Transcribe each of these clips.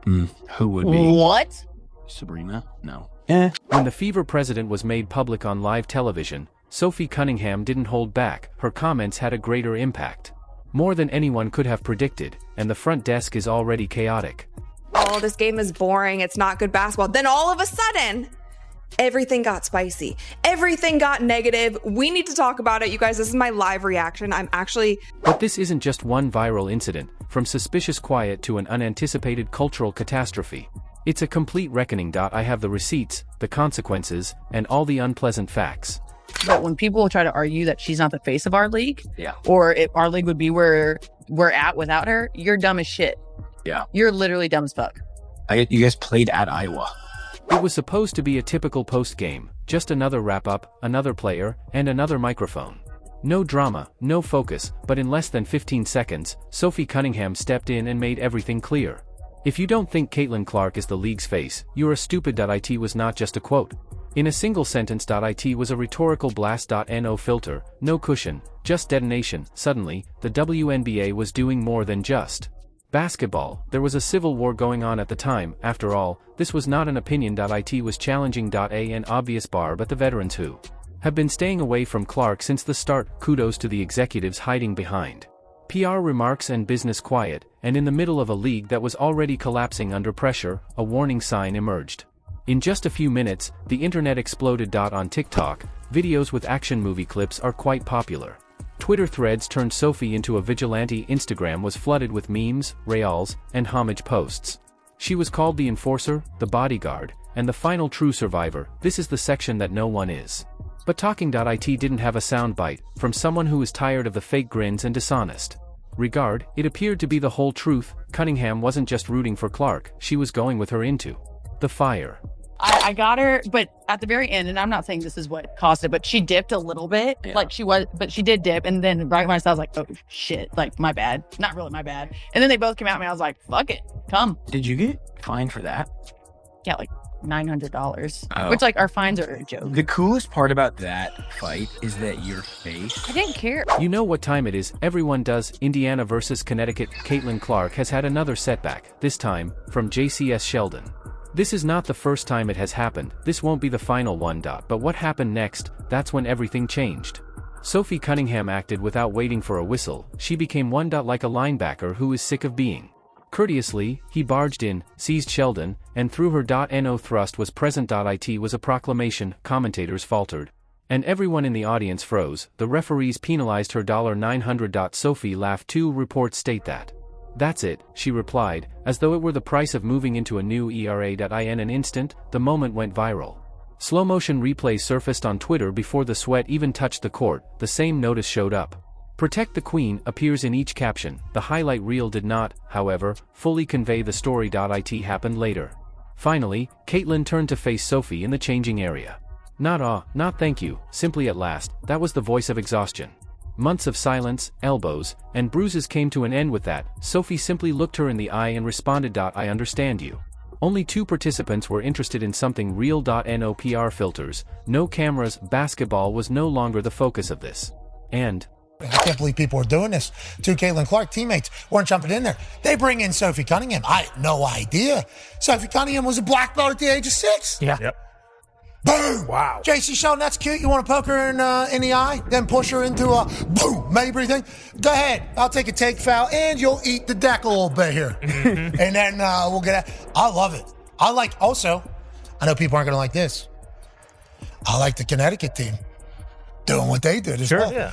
Who would be? What? Sabrina? No. When the Fever president was made public on live television, Sophie Cunningham didn't hold back. Her comments had a greater impact. More than anyone could have predicted, and the front desk is already chaotic. Oh, this game is boring. It's not good basketball. Then all of a sudden, everything got spicy. Everything got negative. We need to talk about it. You guys, this is my live reaction. But this isn't just one viral incident, from suspicious quiet to an unanticipated cultural catastrophe. It's a complete reckoning. I have the receipts, the consequences, and all the unpleasant facts. But when people try to argue that she's not the face of our league, Yeah. or if our league would be where we're at without her, you're dumb as shit. Yeah. You're literally dumb as fuck. You guys played at Iowa. It was supposed to be a typical post-game, just another wrap-up, another player, and another microphone. No drama, no focus, but in less than 15 seconds, Sophie Cunningham stepped in and made everything clear. If you don't think Caitlin Clark is the league's face, you're a stupid. It was not just a quote. In a single sentence. It was a rhetorical blast. No filter, no cushion, just detonation. Suddenly, the WNBA was doing more than just basketball. There was a civil war going on at the time. After all, this was not an opinion. It was challenging an obvious bar, but the veterans who have been staying away from Clark since the start. Kudos to the executives hiding behind PR remarks and business quiet, and in the middle of a league that was already collapsing under pressure, a warning sign emerged. In just a few minutes, the internet exploded. On TikTok, videos with action movie clips are quite popular. Twitter threads turned Sophie into a vigilante. Instagram was flooded with memes, reels, and homage posts. She was called the enforcer, the bodyguard, and the final true survivor. This is the section that no one is. But Talking.it didn't have a soundbite from someone who is tired of the fake grins and dishonest regard. It appeared to be the whole truth. Cunningham wasn't just rooting for Clark, she was going with her into the fire. I got her, but at the very end, and I'm not saying this is what caused it, but she dipped a little bit. Yeah. But she did dip. And then right when I was like, oh shit, like my bad. Not really my bad. And then they both came at me. I was like, fuck it, come. Did you get fined for that? Yeah, like $900, Oh. which like our fines are a joke. The coolest part about that fight is that your face. I didn't care. You know what time it is, everyone does. Indiana versus Connecticut. Caitlin Clark has had another setback, this time, from JCS Sheldon. This is not the first time it has happened, this won't be the final one. But what happened next, that's when everything changed. Sophie Cunningham acted without waiting for a whistle. She became one. Like a linebacker who is sick of being. Courteously, he barged in, seized Sheldon, and threw her. No thrust was present. It was a proclamation, commentators faltered. And everyone in the audience froze. The referees penalized her $900. Sophie laughed too. Reports state that. That's it, she replied, as though it were the price of moving into a new era. In an instant, the moment went viral. Slow-motion replays surfaced on Twitter before the sweat even touched the court. The same notice showed up. Protect the Queen appears in each caption. The highlight reel did not, however, fully convey the story. It happened later. Finally, Caitlin turned to face Sophie in the changing area. Not thank you, simply at last. That was the voice of exhaustion. Months of silence, elbows, and bruises came to an end with that. Sophie simply looked her in the eye and responded. I understand you. Only two participants were interested in something real. No PR filters, no cameras. Basketball was no longer the focus of this. And I can't believe people are doing this. Two Caitlin Clark teammates weren't jumping in there. They bring in Sophie Cunningham. I had no idea. Sophie Cunningham was a black belt at the age of 6. Yeah. Yep. Boom! Wow. JC Sheldon, that's cute. You want to poke her in the eye, then push her into a boom, Mabry thing? Go ahead. I'll take a take foul, and you'll eat the deck a little bit here. And then we'll get at I love it. I know people aren't going to like this. I like the Connecticut team doing what they did as Sure, well. yeah.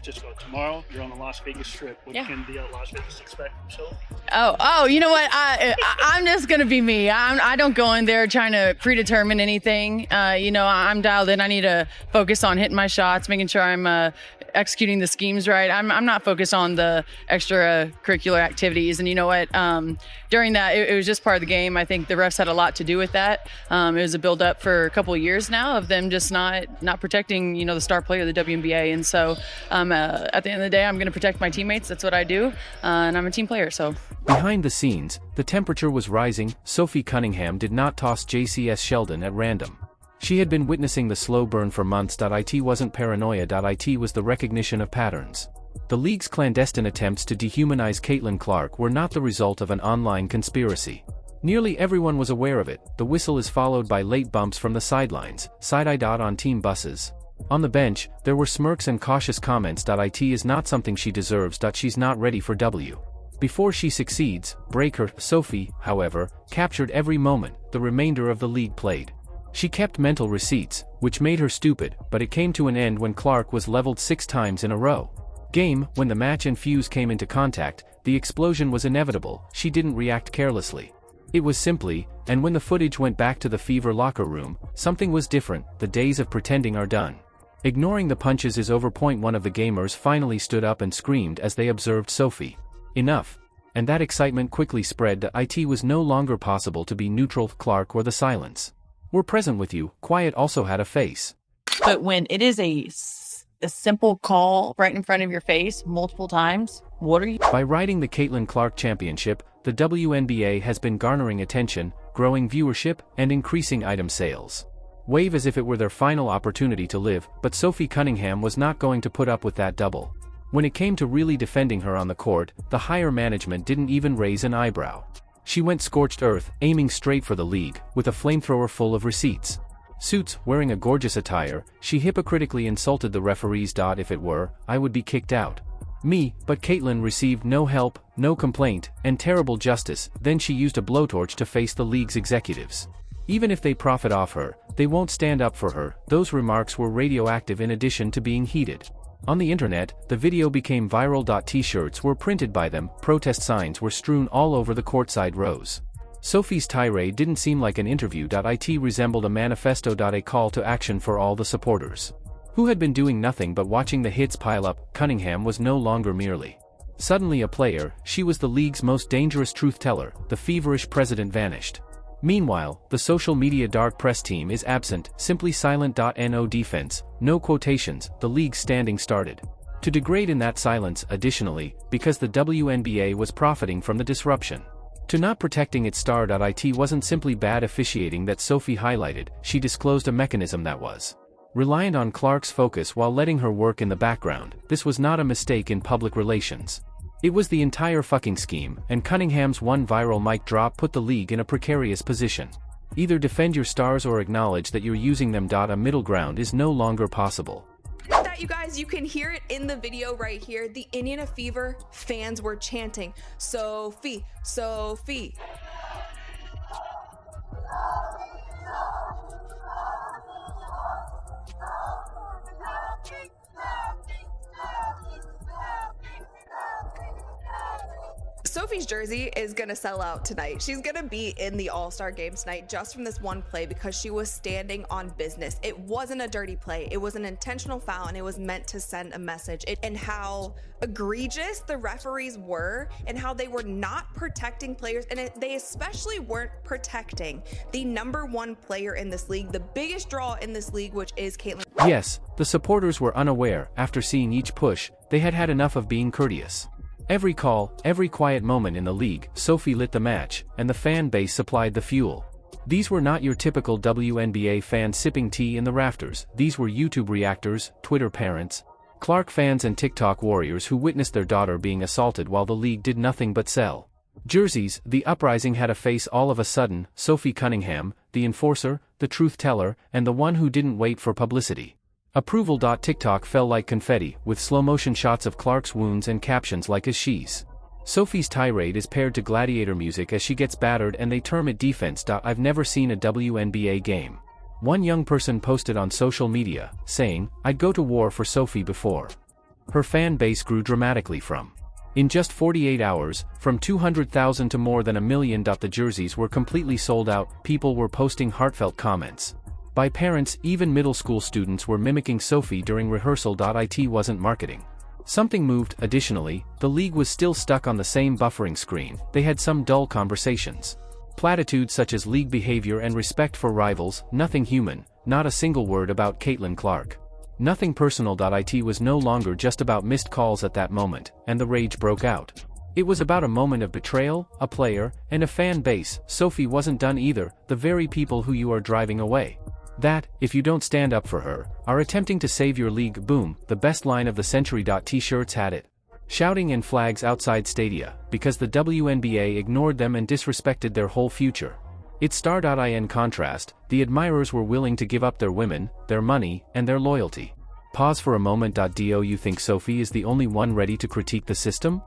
Just go tomorrow. You're on the Las Vegas Strip. What can the Las Vegas expect from Sophie? Oh, you know what? I'm just gonna be me. I don't go in there trying to predetermine anything. I'm dialed in. I need to focus on hitting my shots, making sure I'm executing the schemes right. I'm not focused on the extracurricular activities. And you know what? During that, it was just part of the game. I think the refs had a lot to do with that. It was a build up for a couple of years now of them just not protecting, the star player of the WNBA. And so at the end of the day, I'm going to protect my teammates. That's what I do. And I'm a team player. So behind the scenes, the temperature was rising. Sophie Cunningham did not toss JCS Sheldon at random. She had been witnessing the slow burn for months. It wasn't paranoia. It was the recognition of patterns. The league's clandestine attempts to dehumanize Caitlin Clark were not the result of an online conspiracy. Nearly everyone was aware of it. The whistle is followed by late bumps from the sidelines, side-eye on team buses. On the bench, there were smirks and cautious comments. It is not something she deserves. She's not ready for W. Before she succeeds, break her. Sophie, however, captured every moment the remainder of the league played. She kept mental receipts, which made her stupid, but it came to an end when Clark was leveled 6 times in a row. When the match and fuse came into contact, the explosion was inevitable. She didn't react carelessly. It was simply, and when the footage went back to the Fever locker room, something was different. The days of pretending are done. Ignoring the punches is over. One of the gamers finally stood up and screamed as they observed Sophie. Enough. And that excitement quickly spread to it was no longer possible to be neutral. Clark or the silence. We're present with you. Quiet also had a face. But when it is a simple call right in front of your face multiple times, what are you? By riding the Caitlin Clark Championship, the WNBA has been garnering attention, growing viewership, and increasing item sales. Wave as if it were their final opportunity to live, but Sophie Cunningham was not going to put up with that double. When it came to really defending her on the court, the higher management didn't even raise an eyebrow. She went scorched earth, aiming straight for the league, with a flamethrower full of receipts. Suits, wearing a gorgeous attire, she hypocritically insulted the referees. If it were, I would be kicked out. But Caitlin received no help, no complaint, and terrible justice. Then she used a blowtorch to face the league's executives. Even if they profit off her, they won't stand up for her. Those remarks were radioactive in addition to being heated. On the internet, the video became viral. T-shirts were printed by them, protest signs were strewn all over the courtside rows. Sophie's tirade didn't seem like an interview. It resembled a manifesto. A call to action for all the supporters who had been doing nothing but watching the hits pile up. Cunningham was no longer merely suddenly a player, she was the league's most dangerous truth-teller. The feverish president vanished. Meanwhile, the social media dark press team is absent, simply silent. No defense, no quotations. The league's standing started to degrade in that silence. Additionally, because the WNBA was profiting from the disruption to not protecting its star. It wasn't simply bad officiating that Sophie highlighted, she disclosed a mechanism that was reliant on Clark's focus while letting her work in the background. This was not a mistake in public relations. It was the entire fucking scheme, and Cunningham's one viral mic drop put the league in a precarious position. Either defend your stars or acknowledge that you're using them. A middle ground is no longer possible. That, you guys, you can hear it in the video right here. The Indiana Fever fans were chanting, Sophie, Sophie. Sophie's jersey is gonna sell out tonight. She's gonna be in the All-Star game tonight just from this one play because she was standing on business. It wasn't a dirty play. It was an intentional foul, and it was meant to send a message. And how egregious the referees were, and how they were not protecting players, and they especially weren't protecting the #1 player in this league, the biggest draw in this league, which is Caitlin. Yes, the supporters were unaware. After seeing each push, they had had enough of being courteous. Every call, every quiet moment in the league, Sophie lit the match, and the fan base supplied the fuel. These were not your typical WNBA fans sipping tea in the rafters. These were YouTube reactors, Twitter parents, Clark fans, and TikTok warriors who witnessed their daughter being assaulted while the league did nothing but sell jerseys. The uprising had a face all of a sudden: Sophie Cunningham, the enforcer, the truth teller, and the one who didn't wait for publicity. Approval. TikTok fell like confetti, with slow-motion shots of Clark's wounds and captions like as she's. Sophie's tirade is paired to gladiator music as she gets battered, and they term it defense. I've never seen a WNBA game. One young person posted on social media, saying, "I'd go to war for Sophie before." Her fan base grew dramatically in just 48 hours, from 200,000 to more than 1 million. The jerseys were completely sold out. People were posting heartfelt comments by parents. Even middle school students were mimicking Sophie during rehearsal. It wasn't marketing. Something moved. Additionally, the league was still stuck on the same buffering screen. They had some dull conversations. Platitudes such as league behavior and respect for rivals, nothing human, not a single word about Caitlin Clark. Nothing personal. It was no longer just about missed calls at that moment, and the rage broke out. It was about a moment of betrayal, a player, and a fan base. Sophie wasn't done either, the very people who you are driving away. That, if you don't stand up for her, are attempting to save your league. Boom, the best line of the century. T-shirts had it. Shouting and flags outside stadia, because the WNBA ignored them and disrespected their whole future. It starred. In contrast, the admirers were willing to give up their women, their money, and their loyalty. Pause for a moment. Do you think Sophie is the only one ready to critique the system?